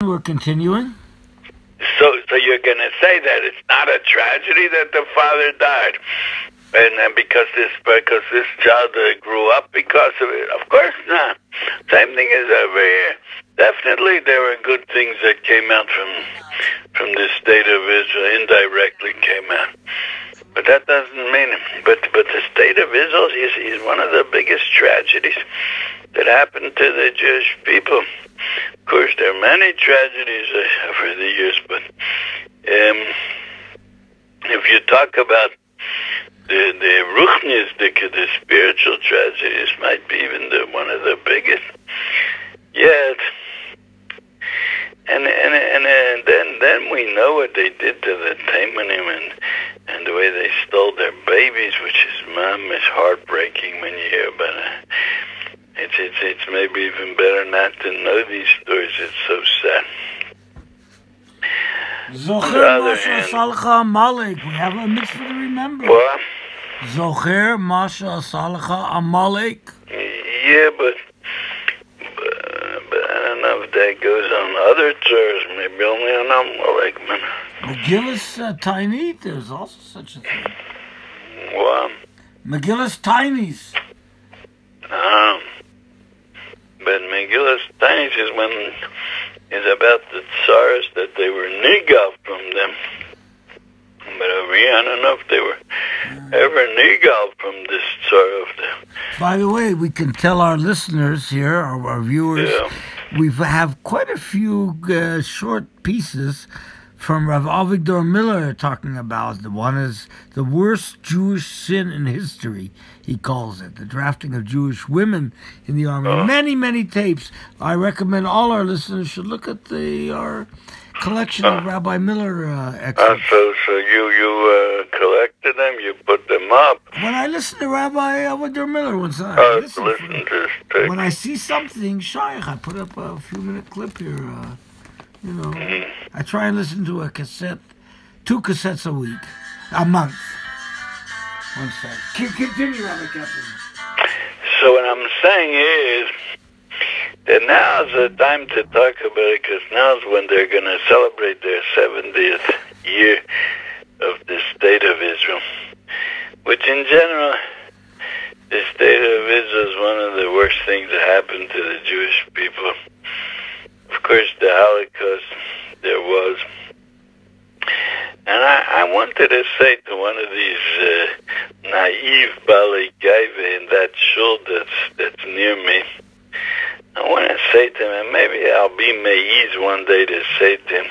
We're continuing. So you're going to say that it's not a tragedy that the father died, and because this child grew up because of it? Of course not. Same thing as over here. Definitely, there were good things that came out from the state of Israel. Indirectly came out, but that doesn't mean. But the state of Israel is one of the biggest tragedies that happened to the Jewish people. Of course, there are many tragedies over the years, but if you talk about the ruchnius, the spiritual tragedies, might be even one of the biggest. Yet, and then we know what they did to the Taimanim and the way they stole their babies, which is heartbreaking when you hear about it. It's maybe even better not to know these stories. It's so sad. Zocher Masha Salcha Amalek. We have a mitzvah to remember. What? Zocher Masha Salcha Amalek. Yeah, but I don't know if that goes on other tours. Maybe only on Amalek, man. Megillus Tiny. There's also such a thing. What? Megillus Tinies. But Megillus Tinies is about the tsars that they were nigal from them. But over here, I don't know if they were ever nigal from this tsar of them. By the way, we can tell our listeners here, our viewers, we have quite a few short pieces from Rav Avigdor Miller talking about. The one is the worst Jewish sin in history, he calls it, the drafting of Jewish women in the army. Many, many tapes. I recommend all our listeners should look at our collection of Rabbi Miller excerpts. So you collected them, you put them up. When I listen to Rabbi Avigdor Miller, when I see something shaykh, I put up a few-minute clip here. I try and listen to a cassette, 2 cassettes a month. One sec. Continue, Rabbi Kaplan. So what I'm saying is that now's the time to talk about it, because now's when they're going to celebrate their 70th year of the State of Israel, which in general, the State of Israel is one of the worst things that happened to the Jewish people. Of course, the Holocaust, there was. And I wanted to say to one of these naive Bali Gaiva in that shul that's near me, I want to say to him, and maybe I'll be meiz one day to say to him,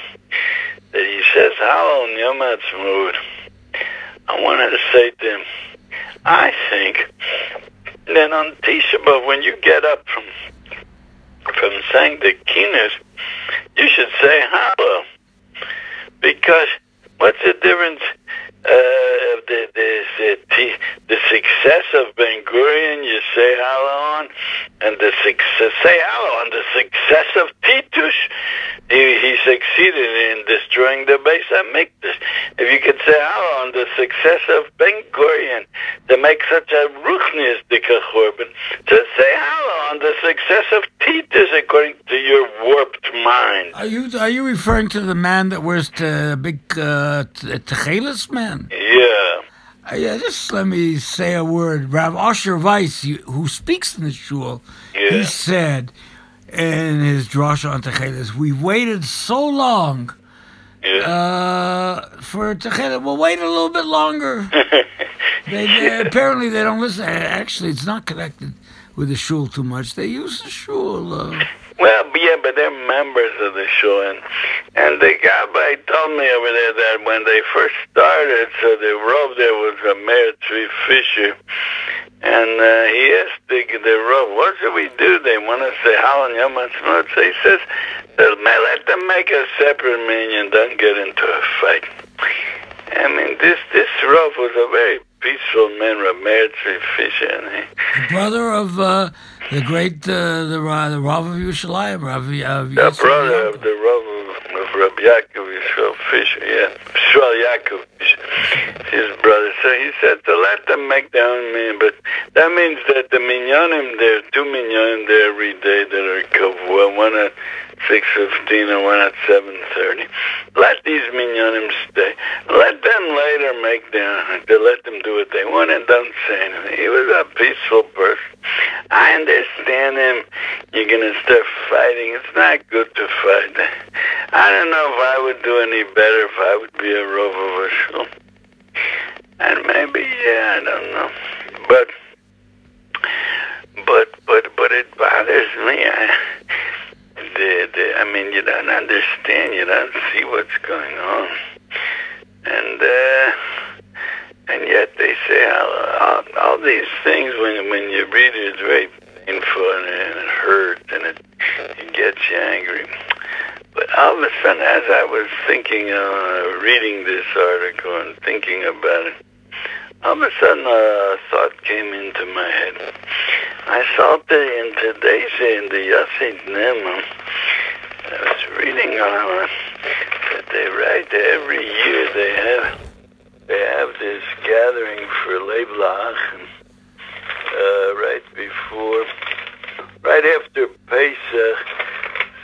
that he says, Halal Yom Ha'atzmaut. I wanted to say to him, I think that on Tisha B'Av, when you get up from saying the kinnus, you should say Hallel, because what's the difference of the success of Ben Gurion? You say Hallel on, and the success of Titus, he succeeded in destroying the Beis Hamikdash. If you could say Hallel on the success of Ben Gurion to make such a ruchnius dikachorban, to say Hallel on the success of Titus according to your warped mind. Are you referring to the man that wears the big techelis man? Yeah. Just let me say a word. Rav Asher Weiss, who speaks in the shul, he said in his drasha on techelis, we've waited so long for techelis. We'll wait a little bit longer. Apparently they don't listen. Actually, it's not connected with the shul too much. They use the shul. But they're members of the shul, and the Gabbai told me over there that when they first started, so the Rav there was a Meir Tzvi Fisher, and he asked the Rav, what should we do? They want to say Halal Yom Ha'atzmaut. So he says, let them make a separate minyan, don't get into a fight. I mean, this Rav was a very peaceful man, Rav Meir Tzvi Fisher. Brother of the great the Rav of Yerushalayim, the brother of the Rav of Rabbi Yaakov Yisrael Fisher, Yisrael Yaakov Fisher, his brother. So he said to let them make their own minyan, but that means that the minyanim, there are 2 minyanim there every day that are kavua, one at 6:15 and one at 7:30. Let these minyanim stay. Let them later make let them do what they want and don't say anything. He was a peaceful person. I understand him. You're going to start fighting. It's not good to fight. I don't know if I would do any better if I would be a Rav of a shul. And maybe, I don't know. But it bothers me. I mean, you don't understand. You don't see what's going on. And yet they say all these things, when you read it, it's very painful and it hurts and it gets you angry. But all of a sudden, as I was thinking, reading this article and thinking about it, all of a sudden a thought came into my head. I saw in today's, in the Yosef Nema, I was reading on that they write every year they have this gathering for Lev La'achim, right after Pesach,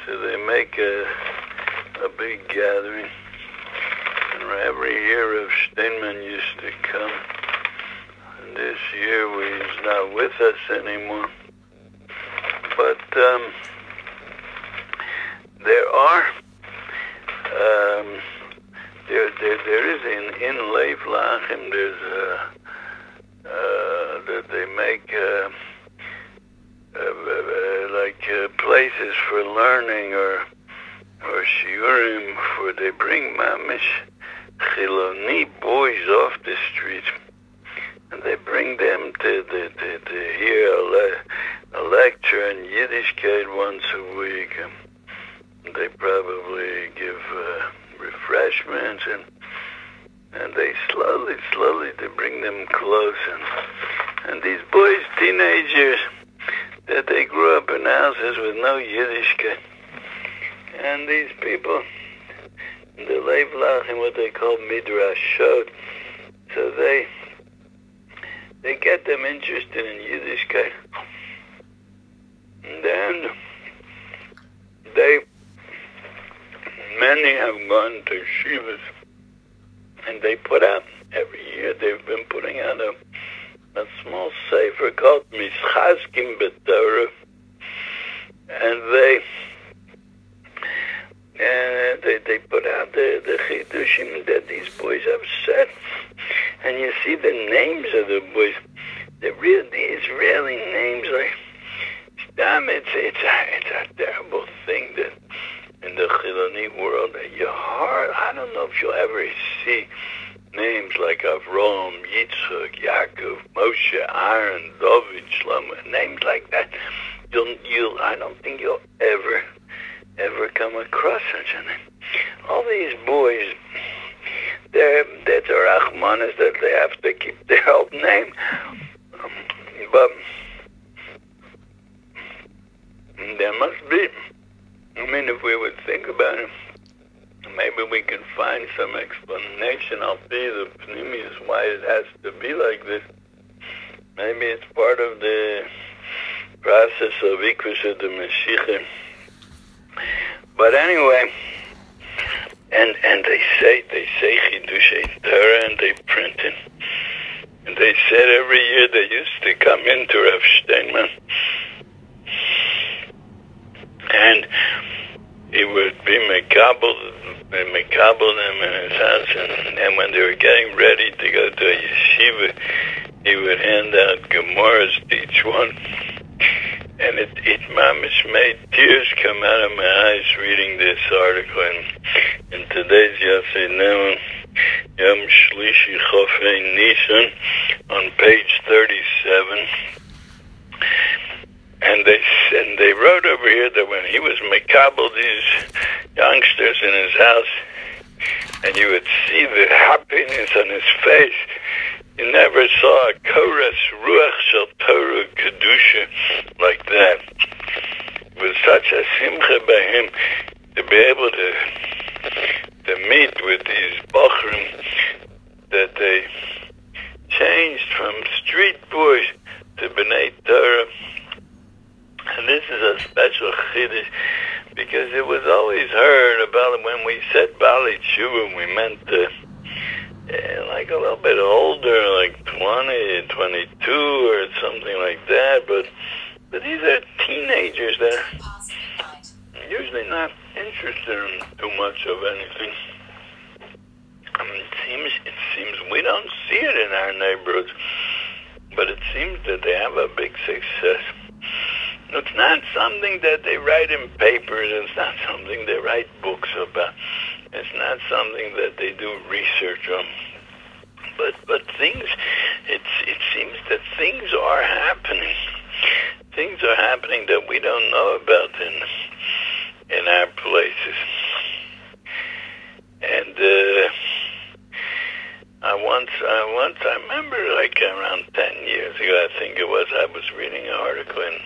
so they make a big gathering. And every year Rav Steinman used to come. And this year he's not with us anymore. But there is in Lev La'achim, there's that they make places for learning or shiurim, for they bring mamish chiloni boys off the street, and they bring them to hear a lecture in Yiddishkeit once a week. And they probably give refreshments, and they slowly they bring them close, and these boys, teenagers, that they grew up in houses with no Yiddishkeit, and these people, the Lev La'achim, what they call midrashot, so they get them interested in Yiddishkeit, and then many have gone to shivas, and they put out, every year they've been putting out a small sefer called Mischaskim B'Torah, and they put out the chidushim that these boys have said, and you see the names of the boys, the Israeli names, like Stam. It's a terrible thing that in the Chiloni world, I don't know if you'll ever see names like Avram, Yitzchak, Yaakov, Moshe, Aaron, David, Shlomo, names like that. I don't think you'll ever come across such a name. All these boys, they're Rachmanis that they have to keep their old name. But there must be, if we would think about it, maybe we can find some explanation. I'll be the pneumius why it has to be like this. Maybe it's part of the process of Ikus the Mashiach. But anyway, and they say Chidushei Torah, and they print it. And they said every year they used to come into Rav Steinman, and he would be mekabel them in his house, and when they were getting ready to go to a yeshiva, he would hand out Gemaras to each one. And it mamish made tears come out of my eyes reading this article in today's Yosef Nema, Yom Shlishi Chofei Nisan, on page 37. And they wrote over here that when he was mekabel these youngsters in his house, and you would see the happiness on his face, You never saw a Koras Ruach Shel Torah Kedusha like that. It was such a simcha by him to be able to meet with these Bochrim that they changed from street boys to B'nai Torah. And this is a special chiddush because it was always heard about it when we said Bali Tshuva, we meant like a little bit older, like 20, 22 or something like that, but these are teenagers that are usually not interested in too much of anything. I mean, it seems we don't see it in our neighborhoods, but it seems that they have a big success. It's not something that they write in papers. It's not something they write books about. It's not something that they do research on. But things, it seems that things are happening. Things are happening that we don't know about in our places. And I remember like around 10 years ago, I think it was, I was reading an article in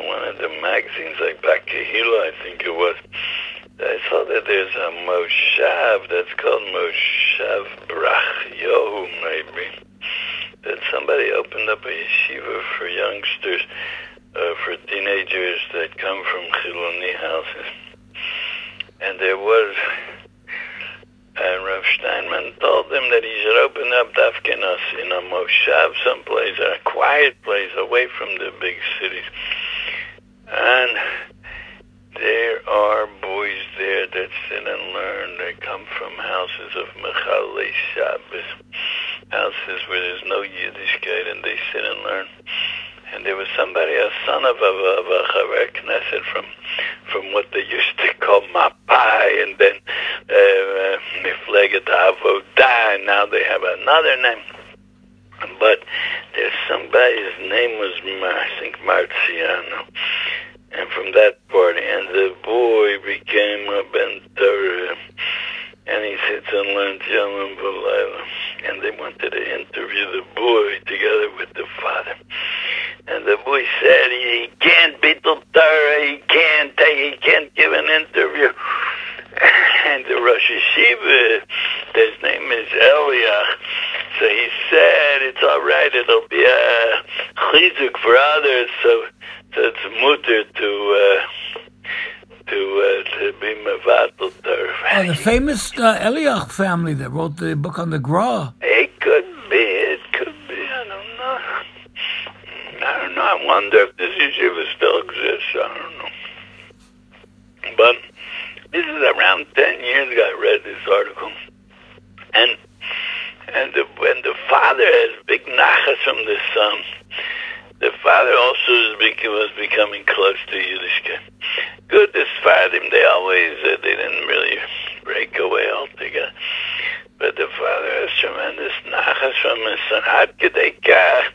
one of the magazines, like Bakahila, I think it was. I saw that there's a moshav that's called Moshav Brach Yohu, maybe. That somebody opened up a yeshiva for youngsters, for teenagers that come from Chiloni houses. And there was, Rav Steinman told them that he should open up Dafkenos in a moshav, someplace, a quiet place away from the big cities. And there are boys there that sit and learn. They come from houses of Mechalei Shabbos, houses where there's no Yiddishkeit, and they sit and learn. And there was somebody, a son of a Chaver Knesset from what they used to call Mapai, and then Mifleget Avodah, and now they have another name. But there's somebody, his name was, I think, Marciano, and from that party, and the boy became a Ben Torah, and he sits and learns Yom and V'Layla, and they wanted to interview the boy together with the father. And the boy said he can't bittul Torah, he can't give an interview. And the Rosh Yeshiva, his name is Eliach, so he said it's all right, it'll be a chizuk for others, so it's mutter to be mevatel Torah. The famous Eliach family that wrote the book on the Gra. It could be, I don't know, I wonder if this yeshiva still exists, I don't know. But this is around 10 years ago I read this article. And when the father has big nachas from the son, the father also was becoming close to Yiddishkeit. Good, the Sfardim, they didn't really break away altogether. But the father has tremendous nachas from his son. Ad kedei kach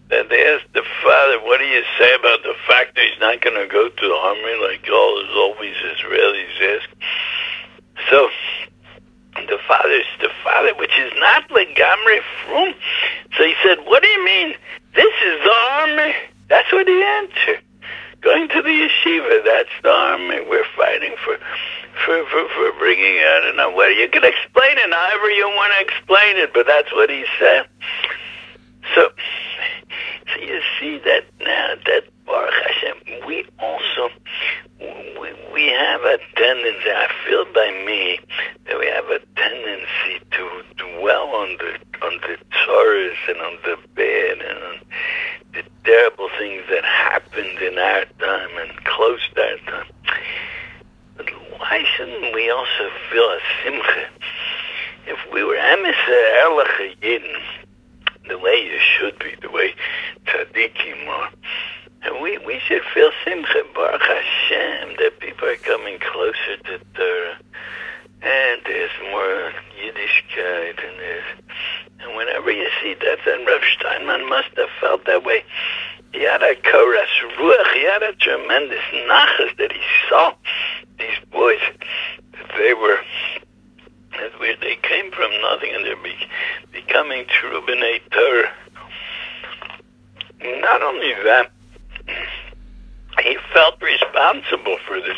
that they asked the father, what do you say about the fact that he's not going to go to the army like all these Israelis ask? So the father, which is not like Gamri Frum. So he said, what do you mean? This is the army? That's what he answered. Going to the yeshiva, that's the army we're fighting for bringing out. And well, you can explain it however you want to explain it, but that's what he said. So you see that now, that Baruch Hashem, we also, we have a tendency, I feel by me, that we have a tendency to dwell on the tzoros and on the bad and on the terrible things that happened in our time and close to our time. But why shouldn't we also feel a simcha? If we were emisar erlach yidin, the way you should be, the way tzaddikim are, and we should feel simcha, Baruch Hashem, that people are coming closer to Torah, and there's more Yiddishkeit, and whenever you see that, then Rav Steinman must have felt that way. He had a koras ruach, he had a tremendous nachas that he saw these boys, that where they came from nothing, and they're becoming true b'nai Torah. Not only that, he felt responsible for this.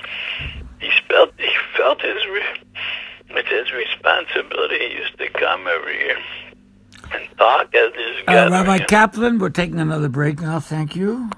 He felt it's his responsibility. He used to come every year and talk as his gathering. Rabbi Kaplan, we're taking another break now. Thank you.